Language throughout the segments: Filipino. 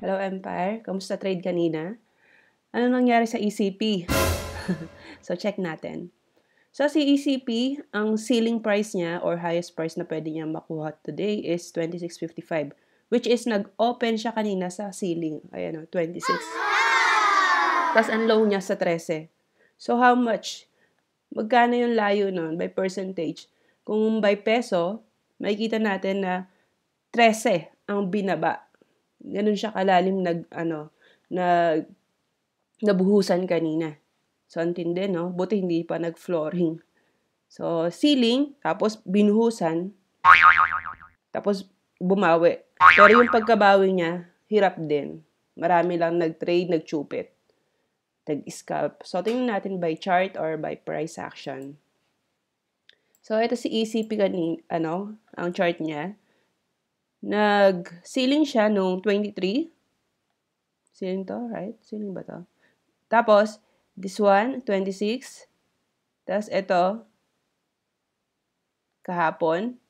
Hello Empire, kamusta trade kanina? Ano nangyari sa ECP? So check natin. So si ECP, ang ceiling price niya or highest price na pwede niya makuha today is 26.55, which is nag-open siya kanina sa ceiling. Ayan o, 26. Tapos ang low niya sa 13. So how much? Magkano yung layo nun by percentage? Kung by peso, makikita natin na 13 ang binaba. Ganun siya kalalim nabuhusan kanina. So, antindi, no? Buti hindi pa nag-flooring. So, ceiling, tapos binuhusan, tapos bumawi. Pero yung pagkabawi niya, hirap din. Marami lang nag-trade, nag-chupit, nag-scalp. So, tingnan natin by chart or by price action. So, ito si ECP kanina, ang chart niya. Nag-ceiling siya nung 23. Ceiling to, right? Ceiling ba to? Tapos, this one, 26. Tapos, ito, kahapon.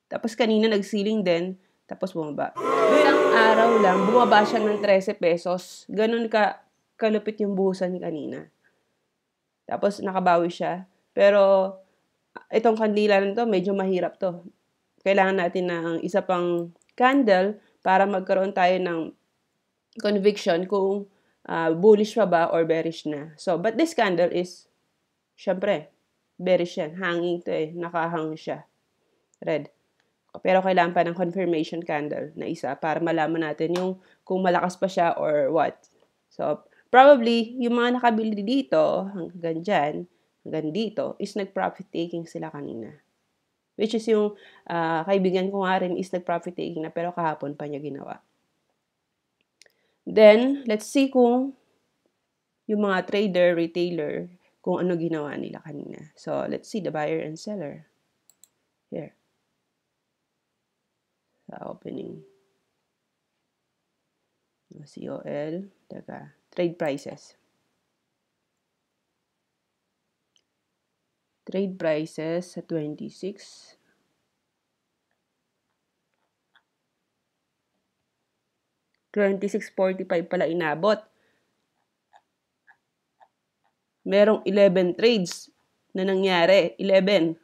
Tapos, kanina nag-ceiling din. Tapos, bumaba. Isang araw lang, bumaba siya ng 13 pesos. Ganun kalupit yung buhusan kanina. Tapos, nakabawi siya. Pero, itong kandila na to, medyo mahirap to. Kailangan natin ng isa pang candle para magkaroon tayo ng conviction kung bullish pa ba or bearish na. So, but this candle is, syempre, bearish yan. Hanging to eh. Nakahang siya. Red. Pero kailangan pa ng confirmation candle na isa para malaman natin yung kung malakas pa siya or what. So, probably, yung mga nakabili dito, hanggang dyan, hanggang dito, is nag-profit taking sila kanina. Which is yung kaibigan ko nga rin is nag-profit taking na pero kahapon pa niya ginawa. Then, let's see kung yung mga trader, retailer, kung ano ginawa nila kanina. So, let's see the buyer and seller. Here. Sa opening. COL. Teka. Trade prices. Trade prices sa 26. $26.45 pala inabot. Merong 11 trades na nangyari. 11.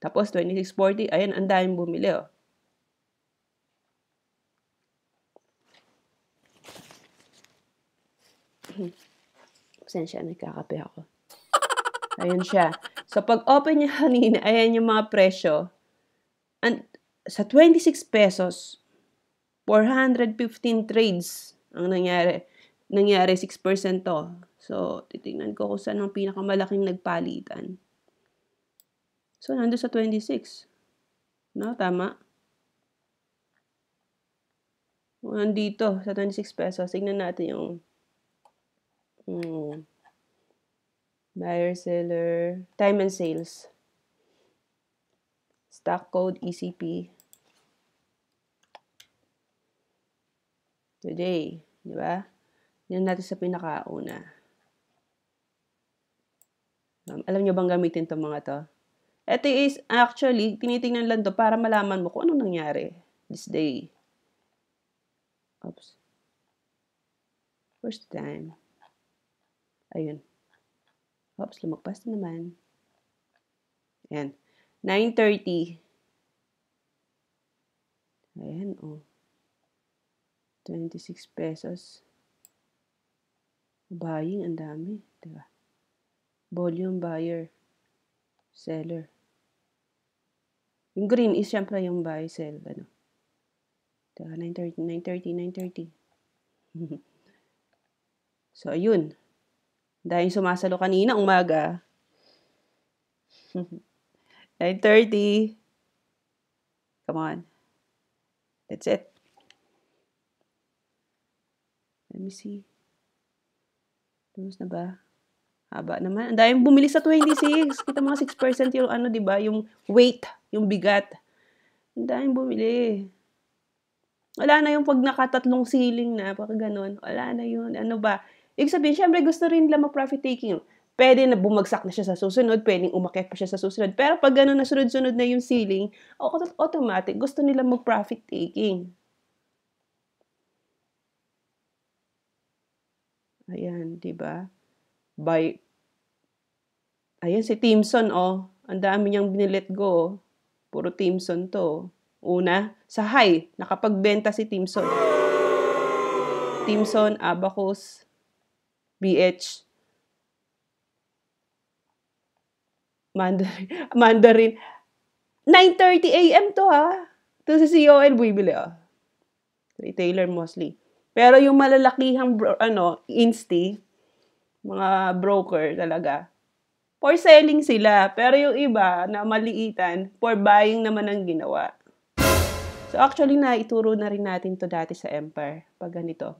Tapos 26.40. Ayan, ang daming bumili, oh. Pasensya, nagkakape ako. Ayun siya. So, pag open niya kanina, ayan yung mga presyo. And, sa 26 pesos, 415 trades ang nangyari. Nangyari 6% to. So, titingnan ko kung saan ang pinakamalaking nagpalitan. So, nandun sa 26. No, tama? Nandito, sa 26 pesos. Tignan natin yung buyer, seller, time and sales. Stock code, ECP. Today, di ba? Yan natin sa pinakauna. Alam nyo bang gamitin itong mga to? Ito is actually, tinitingnan lang to para malaman mo kung anong nangyari this day. Oops. First time. Ayun. Oops, lumagpas na naman. Ayan. 9:30. Ayan, oh. 26 pesos. Buying, ang dami. Diba? Volume, buyer, seller. Yung green is syempre yung buy, sell. Ano? Diba? 9:30. So, ayun. Dahil sumasalo kanina, umaga. 9:30. Come on. That's it. Let me see. Tapos na ba? Haba naman. Ang daming bumili sa 26. Kita mga 6% yung diba? Yung weight, yung bigat. Ang daming bumili. Wala na yung pag nakatatlong ceiling na, pag ganun. Wala na yun. Ano ba? Ibig sabihin, syempre gusto rin nila mag-profit taking. Pwede na bumagsak na siya sa susunod, pwedeng umakyat pa siya sa susunod. Pero pag gano'n na sunod-sunod na yung ceiling, automatic, gusto nila mag-profit taking. Ayan, 'di ba? Ayan si Timson, oh. Ang dami niyang bini-let go, oh. Puro Timson 'to. Una, sa high, nakapagbenta si Timson. Timson, Abacus, BH, Mandarin. 9:30 AM 'to, ha. Ito si COL bumibili, oh. Retailer mostly. Pero yung malalakihang insti, mga broker talaga, for selling sila. Pero yung iba na maliitan, for buying naman ang ginawa. So actually, naituro na rin natin to dati sa Empire, pag ganito.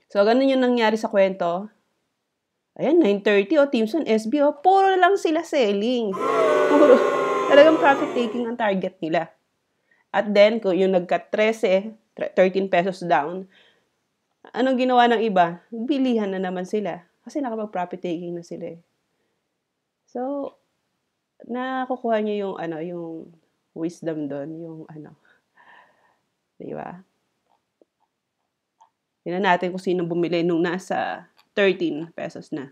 So ganun yung nangyari sa kwento. Ayan, 9:30, Timson, SB, puro lang sila selling. Puro. Talagang profit taking ang target nila. At then, kung yung nagka-13 pesos down, anong ginawa ng iba? Bilihan na naman sila. Kasi nakapag-profit taking na sila. So, nakukuha niyo yung wisdom doon, yung di ba? Tingnan natin kung sino bumili nung nasa 13 pesos na.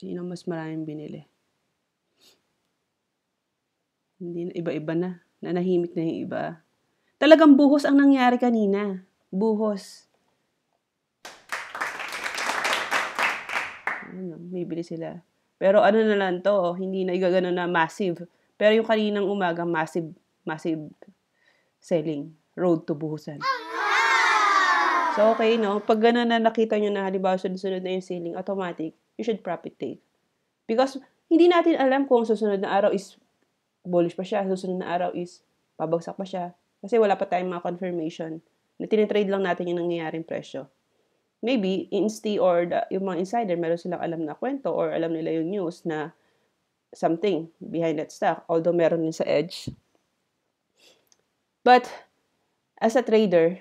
Sino mas maraming binili? Hindi na, iba-iba na. Nanahimik na yung iba. Talagang buhos ang nangyari kanina. Buhos. Bibili sila. Pero ano na lang to, hindi na igagano na massive. Pero yung kaninang umaga, massive selling. Road to buhusan. So, okay, no? Pag gano'n na nakita nyo na, halimbawa, sunod-sunod na yung selling, automatic, you should profit take. Because, hindi natin alam kung susunod na araw is bullish pa siya, susunod na araw is pabagsak pa siya. Kasi wala pa tayong mga confirmation. Na tinitrade lang natin yung nangyayaring presyo. Maybe, insti or yung mga insider, meron silang alam na kwento or alam nila yung news na something behind that stock. Although meron din sa edge. But, as a trader,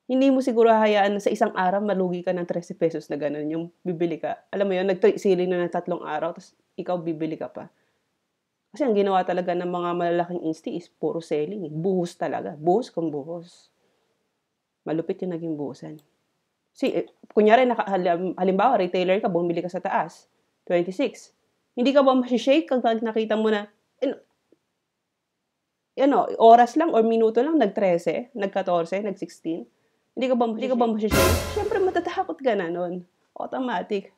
hindi mo siguro hayaan na sa isang araw malugi ka ng 13 pesos na gano'n, yung bibili ka. Alam mo yun, nag-selling na ng 3 araw, tapos ikaw bibili ka pa. Kasi ang ginawa talaga ng mga malalaking insti is puro selling. Buhos talaga. Buhos kung buhos. Malupit yung naging buhusan. Kunyari, halimbawa, retailer ka, bumili ka sa taas, 26. Hindi ka ba masishake kapag nakita mo na, oras lang or minuto lang, nag-13, nag-14, nag-16? Hindi ka ba masishake? Siyempre, matatakot ka na nun. Automatic.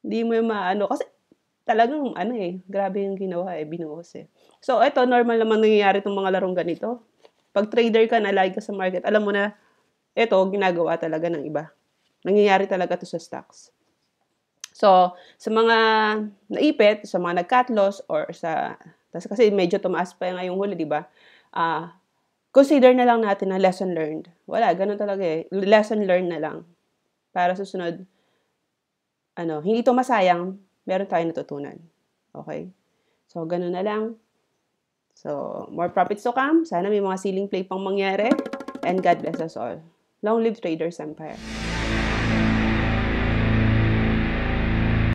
Hindi mo yung kasi talagang, grabe yung ginawa binuhos So, ito, normal naman nangyayari itong mga larong ganito. Pag trader ka na, lagi ka sa market, alam mo na, ito, ginagawa talaga ng iba. Nangyayari talaga to sa stocks. So, sa mga naipit, sa mga nag-cut loss, or kasi medyo tumaas pa ngayong huli, di ba? Consider na lang natin na lesson learned. Wala, ganun talaga Lesson learned na lang. Para susunod, hindi to masayang, meron tayong natutunan. Okay? So, ganun na lang. So, more profits to come. Sana may mga ceiling play pang mangyari. And God bless us all. Long live Traders Empire.